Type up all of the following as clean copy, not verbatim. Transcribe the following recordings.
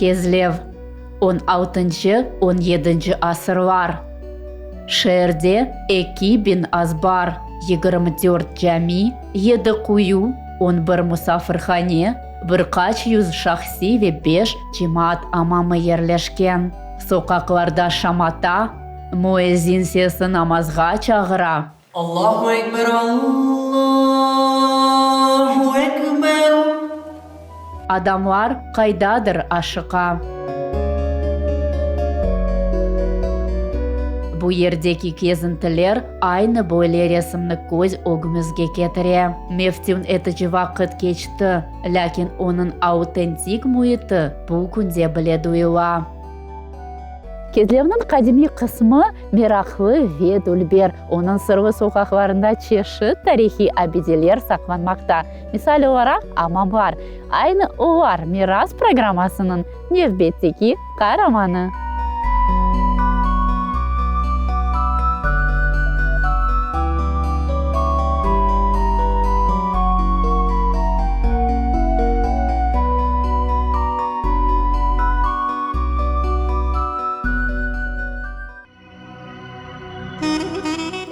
Кезлев. 16-17 asırlar. Şehirde 2000 az bar, 24 cami, 7 kuyu, 11 musafirhane, birkaç yüz şahsi ve 5 cemaat amamı yerleşken. Sokaklarda şamata, müezzin sesi namazga çağıra. Allahu Ekber, Allahu Ekber. Adamlar kaydadır aşıka. Bu yerdeki kezintiler aynı böyle resimni göz önümüzge getire. Meftin etici vakit geçti, lakin onun autentik muhiti bu günde bile duyula. Кезлевнің қадими қысмы Мерахлы ve Дульбер. Оның сырлы sokaklarında çeşit tarihi abideler saklanmakta. Misal olarak Amamlar. Aynı olar miras programmasının növbetteki kahramanı.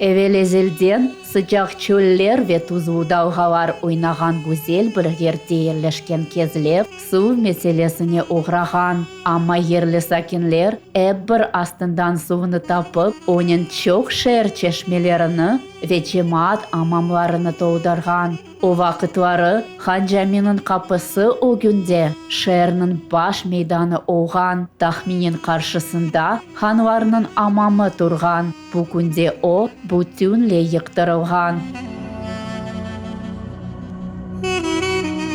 Evvel ezelden sıcak çöller ve tuzlu dalgalar oynagan güzel bir yerde yerleşken Кезлев su meselesine uğragan. Ama yerli sakinler hep bir astından suvunu tapıp onun çok şehir çeşmelerini ve cemaat amamlarını doldurgan. O vakitleri Han Cami'nin kapısı o günde şehrin baş meydanı olgan. Tahminin karşısında hanlarının amamı durgan. Bu günde o bütünle yıktırılgan.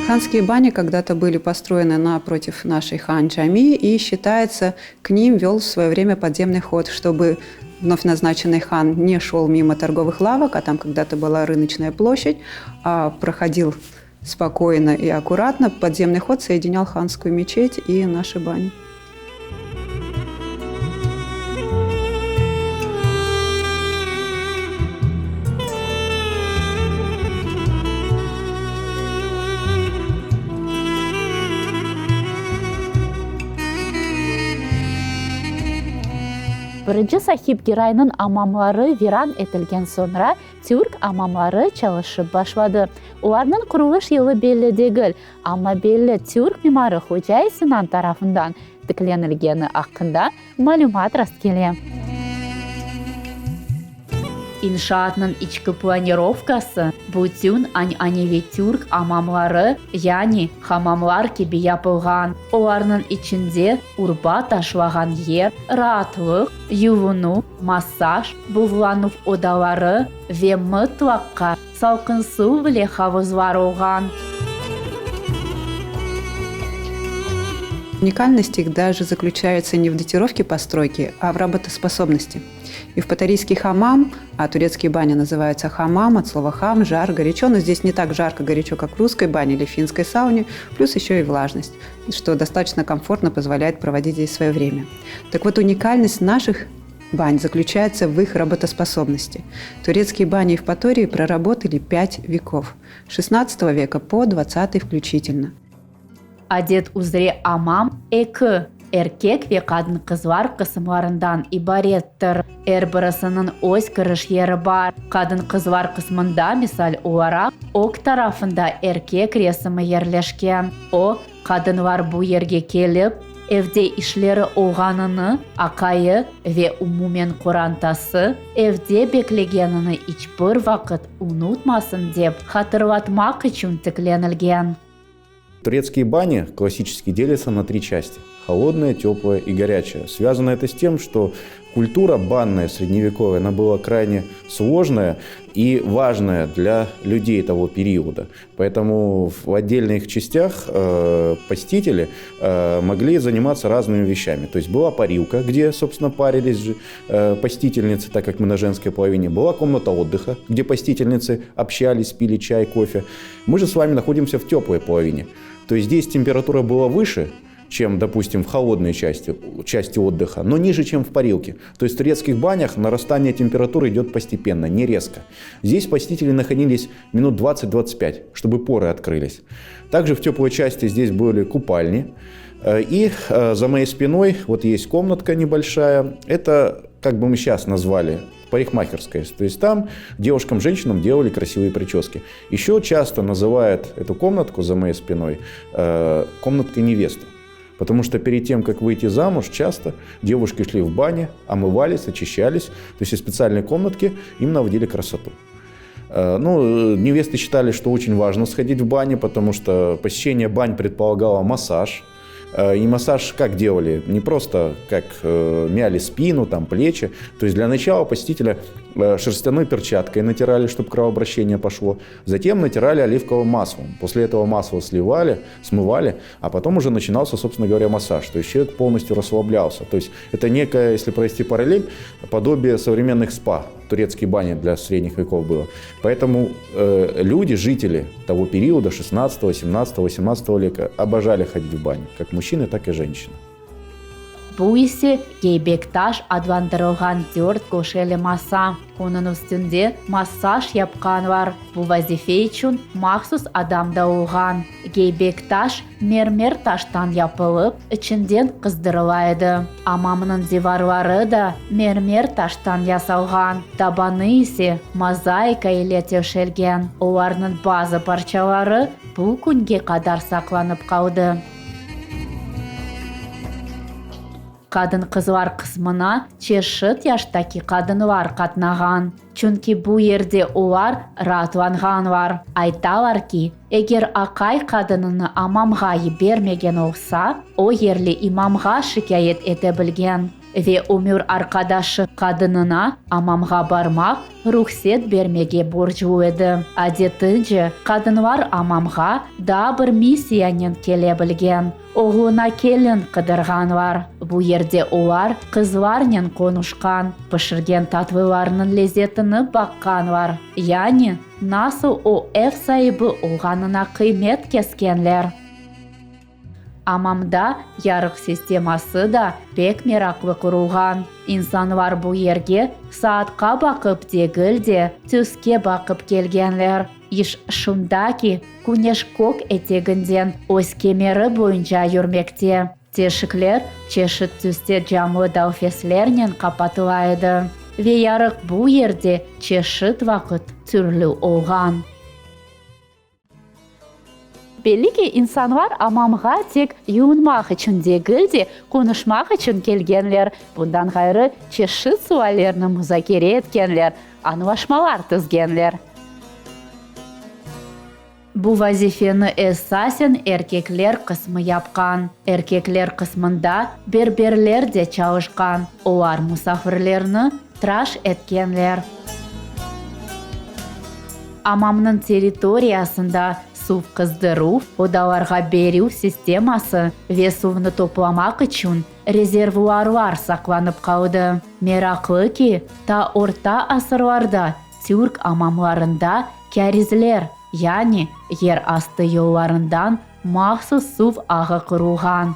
Ханские бани когда-то были построены напротив нашей хан-джами, и считается, к ним вел в свое время подземный ход, чтобы вновь назначенный хан не шел мимо торговых лавок, а там когда-то была рыночная площадь, а проходил спокойно и аккуратно. Подземный ход соединял ханскую мечеть и наши бани. Birinci sahip girayının amamları viran etilgen sonra Türk amamları çalışıp başladı. Onların kuruluş yılı belli değil, ama belli Türk mimarı Hoca Sinan tarafından tiklenilgeni hakkında malumat rastgele. İnşaatının içki planirovkası bütün annevi Türk amamları yani hamamlar gibi yapılgan. Onların içinde urba taşlagan yer, rahatlık, yuvunu, masaj, buğulanıp odaları ve mutlaka salkın su ve havuzlar olgan. Уникальность их даже заключается не в датировке постройки, а в работоспособности. Евпаторийский хамам, а турецкие бани называются хамам, от слова хам, жар, горячо, но здесь не так жарко, горячо, как в русской бане или финской сауне, плюс еще и влажность, что достаточно комфортно позволяет проводить здесь свое время. Так вот, уникальность наших бань заключается в их работоспособности. Турецкие бани Евпатории проработали 5 веков, с 16 века по 20 включительно. Adet üzere amam iki erkek ve kadın kızlar kısımlarından ibarettir. Her birisinin öz giriş yeri var. Kadın kızlar kısmında misal olarak ok tarafında erkek resmi yerleşken. O kadınlar bu yerge gelip evde işleri olganını, akayı ve umumen Kur'antası evde beklegenini hiçbir vakit unutmasın deyip hatırlatmak için tiklenilgen. Турецкие бани классически делятся на 3 части – холодная, теплая и горячая. Связано это с тем, что культура банная средневековая, она была крайне сложная и важная для людей того периода. Поэтому в отдельных частях посетители могли заниматься разными вещами. То есть была парилка, где, собственно, парились посетительницы, так как мы на женской половине. Была комната отдыха, где посетительницы общались, пили чай, кофе. Мы же с вами находимся в теплой половине. То есть здесь температура была выше, чем, допустим, в холодной части отдыха, но ниже, чем в парилке. То есть в турецких банях нарастание температуры идет постепенно, не резко. Здесь посетители находились минут 20-25, чтобы поры открылись. Также в теплой части здесь были купальни, И за моей спиной вот есть комнатка небольшая. Это, как бы мы сейчас назвали, парикмахерская. То есть там девушкам, женщинам делали красивые прически. Еще часто называют эту комнатку за моей спиной комнаткой невесты. Потому что перед тем, как выйти замуж, часто девушки шли в бане, омывались, очищались. То есть из специальной комнатки им наводили красоту. Невесты считали, что очень важно сходить в баню, потому что посещение бань предполагало массаж. И массаж как делали? Не просто как мяли спину, там, плечи. То есть для начала посетителя шерстяной перчаткой натирали, чтобы кровообращение пошло. Затем натирали оливковым маслом. После этого масло сливали, смывали, а потом уже начинался, собственно говоря, массаж. То есть человек полностью расслаблялся. То есть это некое, если провести параллель, подобие современных спа. Турецкие бани для средних веков было. Поэтому люди, жители того периода, 16, 17, 18 века, обожали ходить в баню. Как мужчины, так и женщины. Буйси гейбекташ адвандырылған дёрт көшелі маса. Оның үстінде массаж япқан бар. Бұл вазифе үшін махсус адамда оған. Гейбекташ мермер таштан япылып, ішінден қыздырылайды. Амамның диварлары да мермер таштан ясалған. Табаны ise мозаика ile төшелген. Оларның базы парчалары бұл күнге қадар сақланып қалды. Kadın-kızlar kısmına çeşit yaştaki kadınlar katnağan. Çünkü bu yerde onlar rahatlanğan var. Aytalar ki, eğer akay kadınını amamğa bermegen olsa, o yerli imamğa şikayet edebilgen. Ve ömür arkadaşı kadınına amamğa barmak ruhsat vermege borçlu edi. Adetince kadınlar amamğa da bir misiyanen kelebilgen. Oğluna kelin kıdırgan var. Bu yerde olar kızlarnen konuşkan, pişirgen tatlılarının lezzetini bakkan var. Yani nasıl o ev sahibi olganına kıymet keskenler. Amamda yarık sisteması da pek meraklı kurulgan. İnsanlar bu yerge saatqa bakıp değil de tüske bakıp gelgenler. İş şunda ki güneş kok eteğinden öz kemeri boyunca yürmekte. Teşikler çeşit tüste camlı dalfeslerle kapatılaydı. Ve yarık bu yerde çeşit vakit türlü olgan. Belli ki insanlar amamğa tek yuunmak için değil de konuşmak için gelgenler. Bundan gayrı çeşit suallerini müzakere etkenler, anlaşmalar tüzgenler. Bu vazifeni esasen erkekler kısmı yapkan. Erkekler kısmında berberler de çalışkan. Olar misafirlerini tıraş etkenler. Amamның территориясында су кыздыру, одаларға беру системасы ве суны тоplamak үшін резервуарлар сақланып қалды. Мерақлы ки, та орта асырларда түрк амамларында кәризлер, яғни ер асты yollarından махсус су ағы құрылған.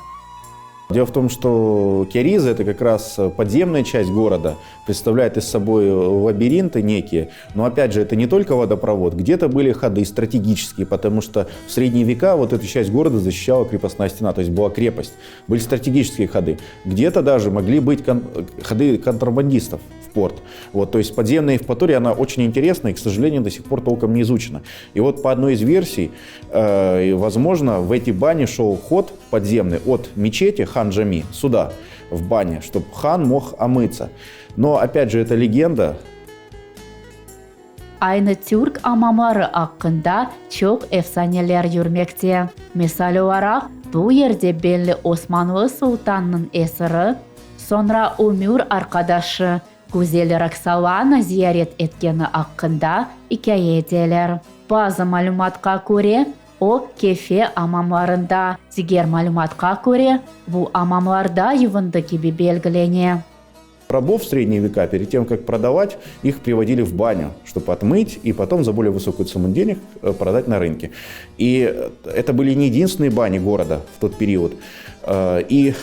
Дело в том, что керизы – это как раз подземная часть города, представляет из собой лабиринты некие. Но опять же, это не только водопровод, где-то были ходы стратегические, потому что в средние века вот эту часть города защищала крепостная стена, то есть была крепость. Были стратегические ходы. Где-то даже могли быть ходы контрабандистов в порт. Вот, то есть подземная Евпатория, она очень интересна и, к сожалению, до сих пор толком не изучена. И вот по одной из версий, возможно, в эти бани шел ход подземный от мечети Хан-Джами сюда, в бане, чтобы хан мог омыться. Но, опять же, это легенда. Aynı Türk amamları hakkında çok efsaneler yürümekte. Misal olarak bu yerde belli Osmanlı Sultanı'nın esiri, sonra ömür arkadaşı Güzel Raksalana ziyaret etkeni hakkında hikaye ederler. Bazı malumatқа göre o kefe amamlarında, diğer malumatқа göre bu amamlarda yuvindı gibi belgileniyor. Рабов в средние века, перед тем, как продавать, их приводили в баню, чтобы отмыть и потом за более высокую сумму денег продать на рынке. И это были не единственные бани города в тот период. И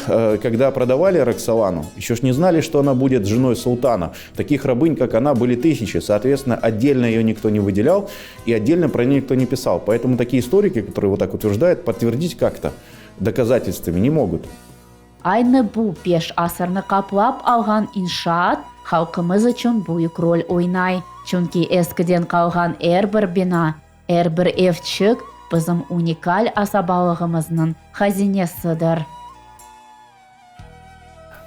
когда продавали Роксолану, еще ж не знали, что она будет женой султана. Таких рабынь, как она, были тысячи. Соответственно, отдельно ее никто не выделял и отдельно про нее никто не писал. Поэтому такие историки, которые вот так утверждают, подтвердить как-то доказательствами не могут. Ayni bu 5 asrni qaplab olgan inshoot xalqimiz uchun buyuk rol o'ynay. Chunki eskidan qolgan har bir bino, har bir evchik bizim unikal asabalig'imizning xazinasidir.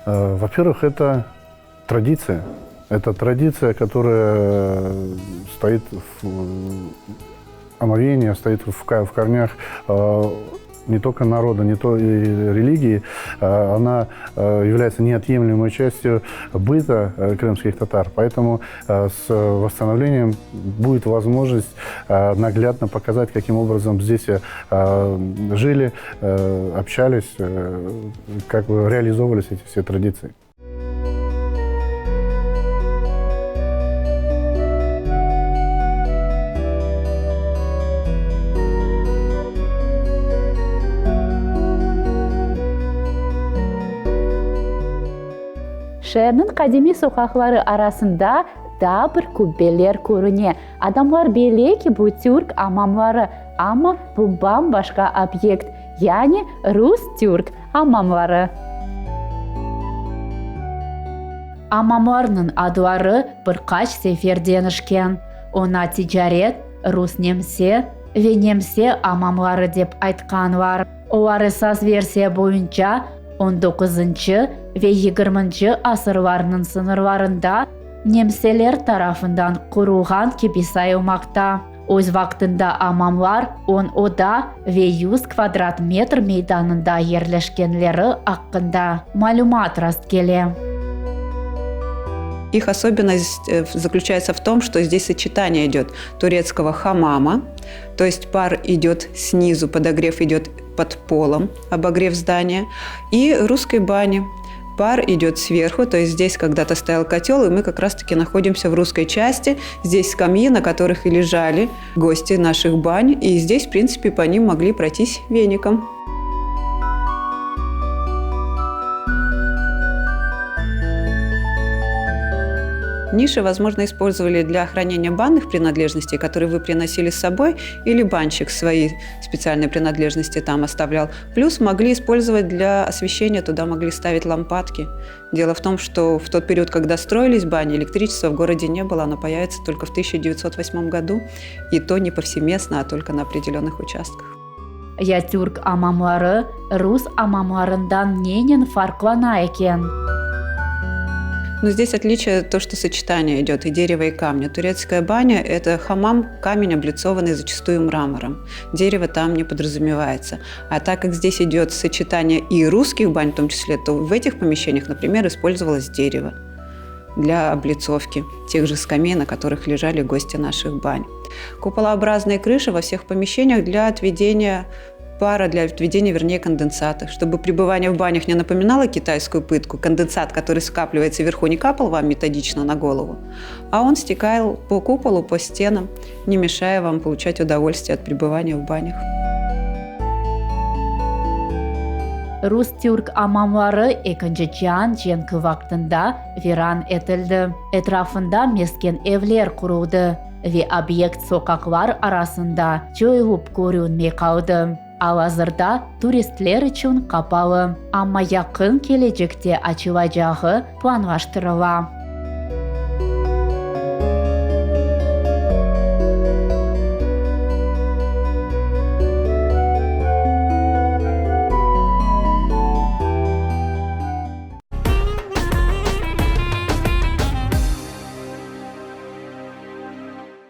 Во-первых, это традиция. Это традиция, которая стоит в омовении, стоит в корнях не только народа, не только религии. Она является неотъемлемой частью быта крымских татар. Поэтому с восстановлением будет возможность наглядно показать, каким образом здесь жили, общались, как реализовывались эти все традиции. Шәрнің қадими соқақлары арасында да бір күббелер көріне. Адамлар беле ки бұл тюрк амамлары, ama bu bambaşka obyekt, yani Rus-Türk amamlары. Amamlarının adları birkaç sefer denişken. Ona ticaret, Rus-Nemse ve Nemse amamları dep aytkan var. Олар esas versiya boyunca 19 ve 20 asırlarının sınırlarında Nemseler tarafından kurulgan gibi sayılmakta. Öz vaktinde amamlar 10 oda ve 100 kvadrat metr meydanında yerleşkenleri hakkında malumat rastgele. Их особенность заключается в том, что здесь сочетание идет турецкого хамама, то есть пар идет снизу, подогрев идет под полом, обогрев здания, и русской бани. Пар идет сверху, то есть здесь когда-то стоял котел, и мы как раз-таки находимся в русской части. Здесь скамьи, на которых и лежали гости наших бань, и здесь, в принципе, по ним могли пройтись веником. Ниши, возможно, использовали для хранения банных принадлежностей, которые вы приносили с собой, или банщик свои специальные принадлежности там оставлял. Плюс могли использовать для освещения, туда могли ставить лампадки. Дело в том, что в тот период, когда строились бани, электричества в городе не было, оно появится только в 1908 году, и то не повсеместно, а только на определенных участках. Ya Türk amamları Rus amamlarından neyin farklana eken? Но здесь отличие то, что сочетание идет и дерева, и камня. Турецкая баня – это хамам, камень, облицованный зачастую мрамором. Дерево там не подразумевается. А так как здесь идет сочетание и русских бань в том числе, то в этих помещениях, например, использовалось дерево для облицовки тех же скамей, на которых лежали гости наших бань. Куполообразные крыши во всех помещениях для отведения пара, для отведения, вернее, конденсата. Чтобы пребывание в банях не напоминало китайскую пытку, конденсат, который скапливается вверху, не капал вам методично на голову, а он стекал по куполу, по стенам, не мешая вам получать удовольствие от пребывания в банях. Rus-Türk amamları 2. Cihan Cengi vaktinde viran etildi. Etrafında mesken evler kuruldu ve obyekt sokaklar arasında çoğalıp görünmey kaldı. Al-hazırda turistler için kapalı ama yakın gelecekte açılacağı planlaştırılan.